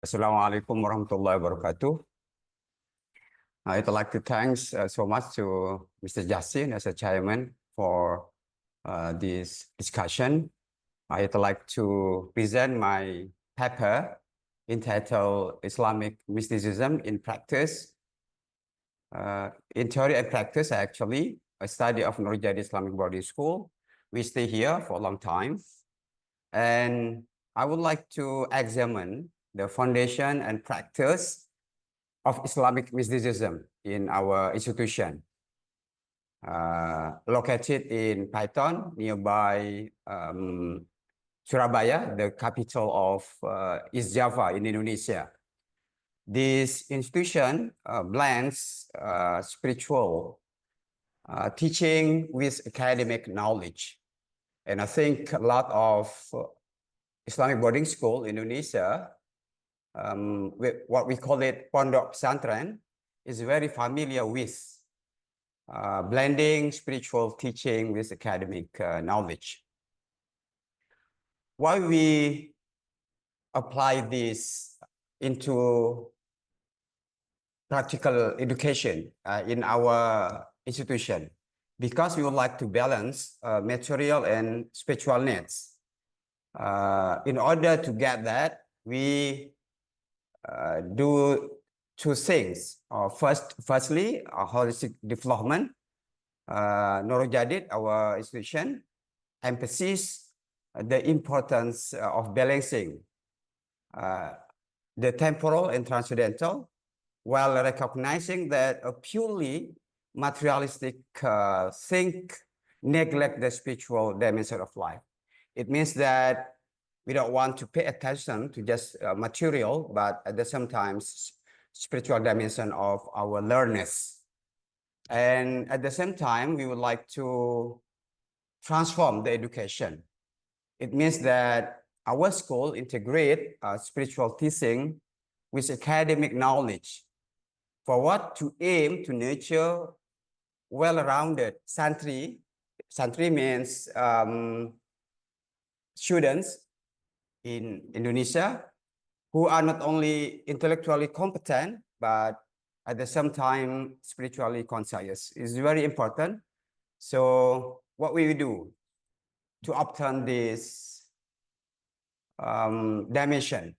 Assalamualaikum warahmatullahi wabarakatuh. I'd like to thanks so much to Mr. Jasin as a chairman for this discussion. I'd like to present my paper entitled Islamic Mysticism in Practice. In theory and practice, actually, a study of Nurjadi Islamic Boarding School. We stay here for a long time. And I would like to examine the foundation and practice of Islamic mysticism in our institution, located in Python, nearby Surabaya, the capital of East Java in Indonesia. This institution blends spiritual teaching with academic knowledge. And I think a lot of Islamic boarding school in Indonesia, what we call it pondok pesantren, is very familiar with blending spiritual teaching with academic knowledge. Why we apply this into practical education in our institution? Because we would like to balance material and spiritual needs. In order to get that, we do two things. Firstly, holistic development. Nurul Jadid, our institution, emphasizes the importance of balancing the temporal and transcendental, while recognizing that a purely materialistic think neglect the spiritual dimension of life. It means that we don't want to pay attention to just material, but at the same time, spiritual dimension of our learners. And at the same time, we would like to transform the education. It means that our school integrate spiritual teaching with academic knowledge. For what? To aim to nurture well-rounded santri. Santri means students in Indonesia who are not only intellectually competent, but at the same time spiritually conscious. Is very important. So what we do to obtain this dimension?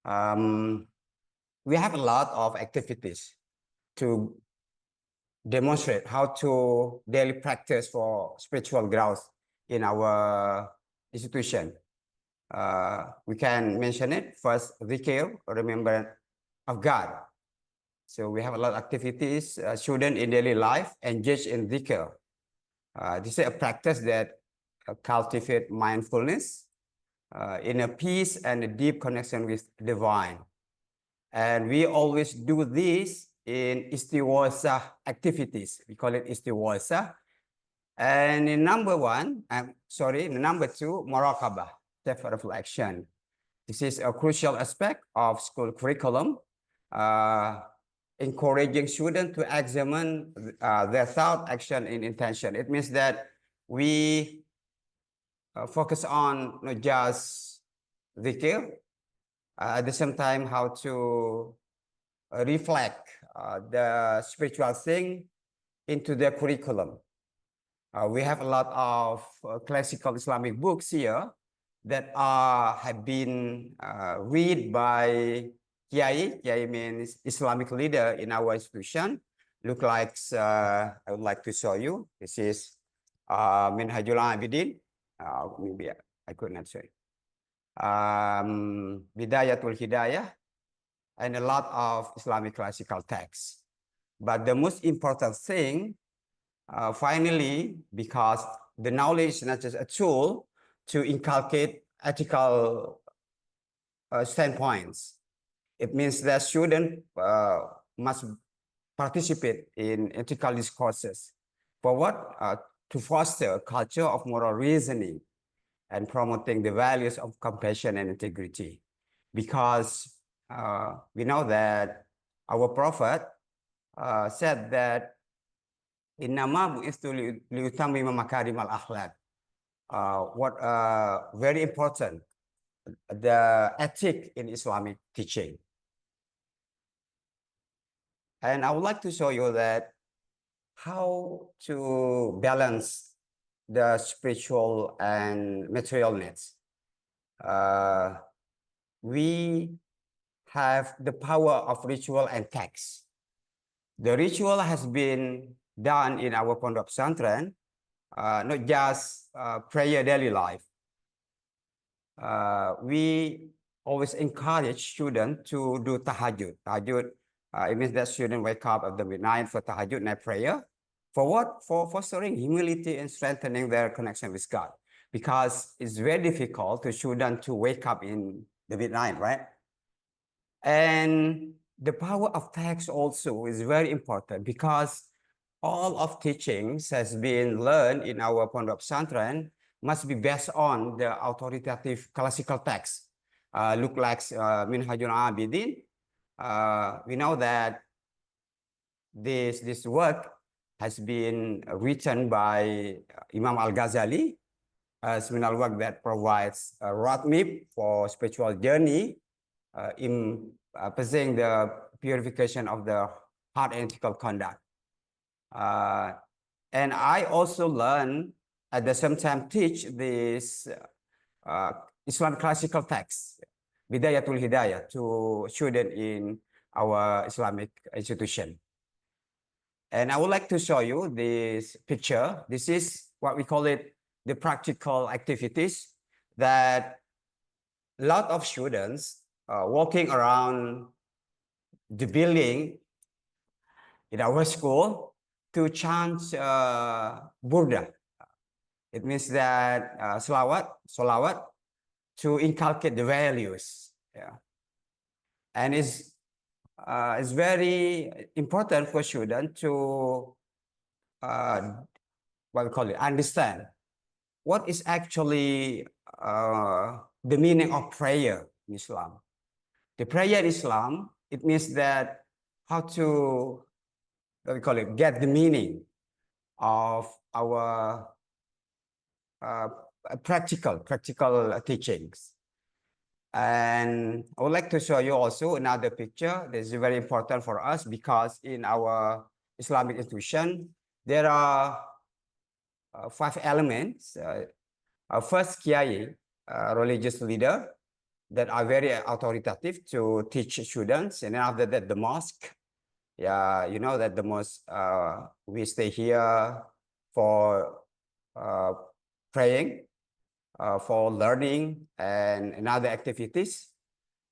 We have a lot of activities to demonstrate how to daily practice for spiritual growth in our institution. We can mention it. First, zikr, remembrance of God. So we have a lot of activities, students in daily life engage in zikr. This is a practice that cultivate mindfulness in a peace and a deep connection with divine. And we always do this in istiwasa activities. We call it istiwasa. And in number two, muraqabah, self-reflection. This is a crucial aspect of school curriculum, encouraging students to examine their thought, action, and intention. It means that we focus on not just dhikr, at the same time how to reflect the spiritual thing into the curriculum. We have a lot of classical Islamic books here that have been read by Kiai. Kiai means Islamic leader in our institution. Look like I would like to show you. This is Minhajul Abidin. Maybe I could not show it. Bidayatul Hidayah, and a lot of Islamic classical texts. But the most important thing, finally, because the knowledge is not just a tool to inculcate ethical standpoints. It means that students must participate in ethical discourses. For what? To foster a culture of moral reasoning and promoting the values of compassion and integrity. Because we know that our Prophet said that Innama bu'istu liutammima makarim al-akhlaq. What very important the ethic in Islamic teaching. And I would like to show you that how to balance the spiritual and material needs. We have the power of ritual and text. The ritual has been done in our Pondok Pesantren, not just prayer daily life. We always encourage students to do tahajjud. Tahajjud, it means that students wake up at the midnight for tahajjud night prayer. For what? For fostering humility and strengthening their connection with God. Because it's very difficult to students to wake up in the midnight, right? And the power of text also is very important because all of teachings has been learned in our Pondok Pesantren must be based on the authoritative classical text. Look like Minhajul Abidin. We know that this work has been written by Imam Al-Ghazali, a seminal work that provides a roadmap for spiritual journey in pursuing the purification of the heart and ethical conduct. And I also learn at the same time teach this Islam classical text, Bidayatul Hidayah, to students in our Islamic institution. And I would like to show you this picture. This is what we call it, the practical activities that a lot of students walking around the building in our school to chant Burda. It means that salawat, to inculcate the values. Yeah. And it's very important for students to what we call it, understand what is actually the meaning of prayer in Islam. The prayer in Islam, it means that how to, what we call it, get the meaning of our practical teachings. And I would like to show you also another picture. This is very important for us because in our Islamic institution, there are 5 elements. First, Kiai, religious leader that are very authoritative to teach students. And then after that, the mosque. Yeah, you know that the mosque, we stay here for praying, for learning and other activities.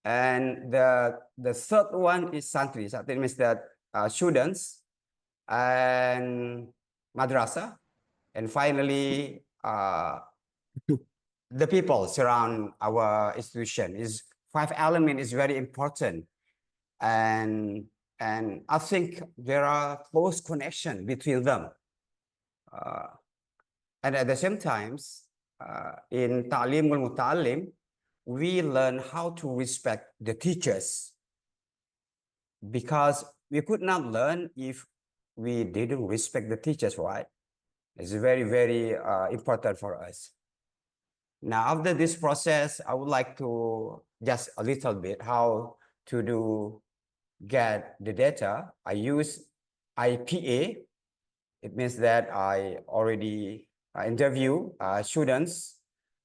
And the third one is santri. Santri means that students and madrasa. And finally, the people surround our institution. Is 5 element is very important. And I think there are close connection between them. And at the same time, in Ta'limul Muta'allim, we learn how to respect the teachers because we could not learn if we didn't respect the teachers, right? It's very, very important for us. Now, after this process, I would like to just a little bit how to get the data. I use IPA. It means that I already interview students,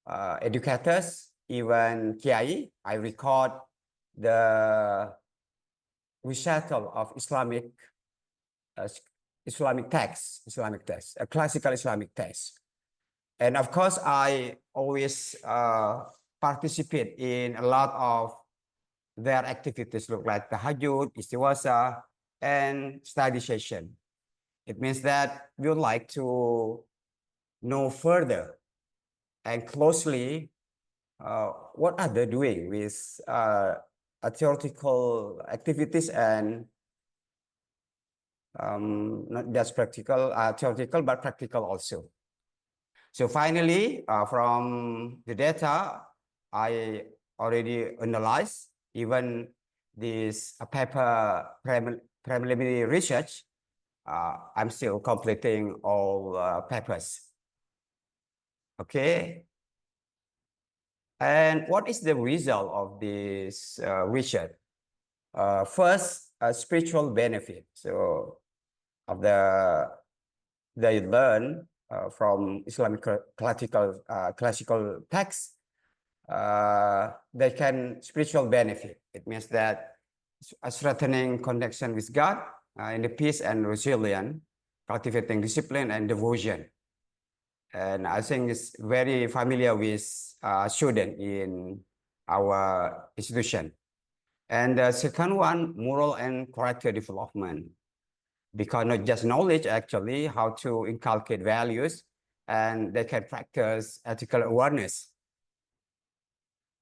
educators, even Kiai. I record the recital of Islamic text, a classical Islamic text. And of course, I always participate in a lot of their activities, look like tahajjud, istiwasa, and study session. It means that we would like to know further and closely what are they doing with theoretical activities and not just practical, theoretical, but practical also. So finally, from the data, I already analyzed even this paper preliminary research. I'm still completing all papers. Okay. And what is the result of this research? First, a spiritual benefit. So, of they learn from Islamic classical texts, they can spiritual benefit. It means that a strengthening connection with God in the peace and resilience, cultivating discipline and devotion. And I think it's very familiar with student in our institution. And the second one, moral and character development, because not just knowledge, actually, how to inculcate values, and they can practice ethical awareness.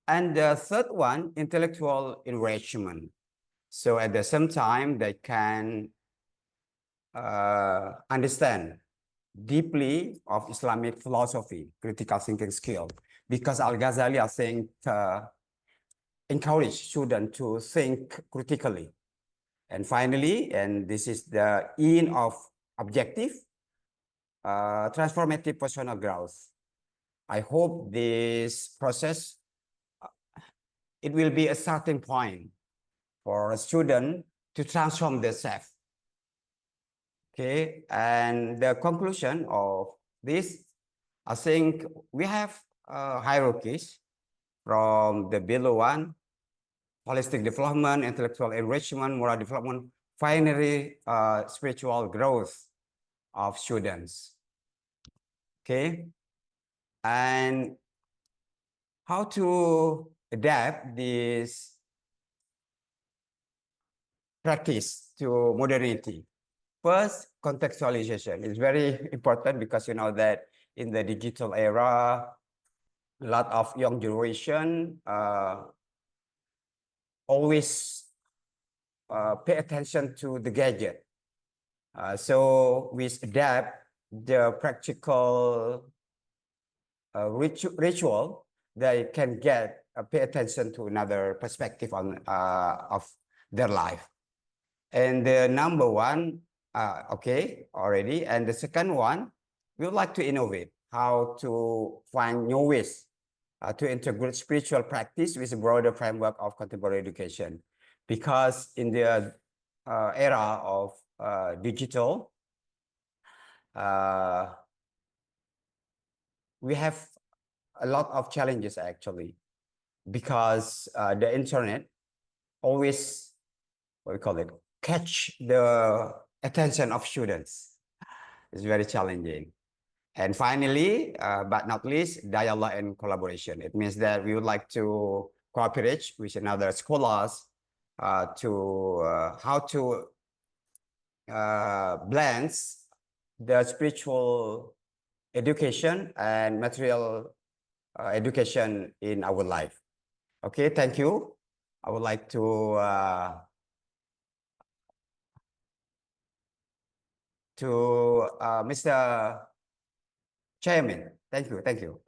And the third one, intellectual enrichment. So at the same time, they can understand deeply of Islamic philosophy, critical thinking skill, because Al-Ghazali, I think, encourage students to think critically. And finally, and this is the end of objective, transformative personal growth. I hope this process, it will be a starting point for a student to transform themselves. Okay, and the conclusion of this, I think we have hierarchies from the below one, holistic development, intellectual enrichment, moral development, finally spiritual growth of students. Okay, and how to adapt this practice to modernity. First, contextualization is very important because you know that in the digital era, a lot of young generation always pay attention to the gadget. So we adapt the practical ritual, they can get pay attention to another perspective on of their life. And the number one, okay, already. And the second one, we would like to innovate, how to find new ways to integrate spiritual practice with a broader framework of contemporary education. Because in the era of digital, we have a lot of challenges actually, because the internet always, what we call it, catch the attention of students. It's very challenging. And finally, but not least, dialogue and collaboration. It means that we would like to cooperate with another scholars to how to blends the spiritual education and material education in our life. Okay, thank you. I would like to Mr. Chairman. Thank you.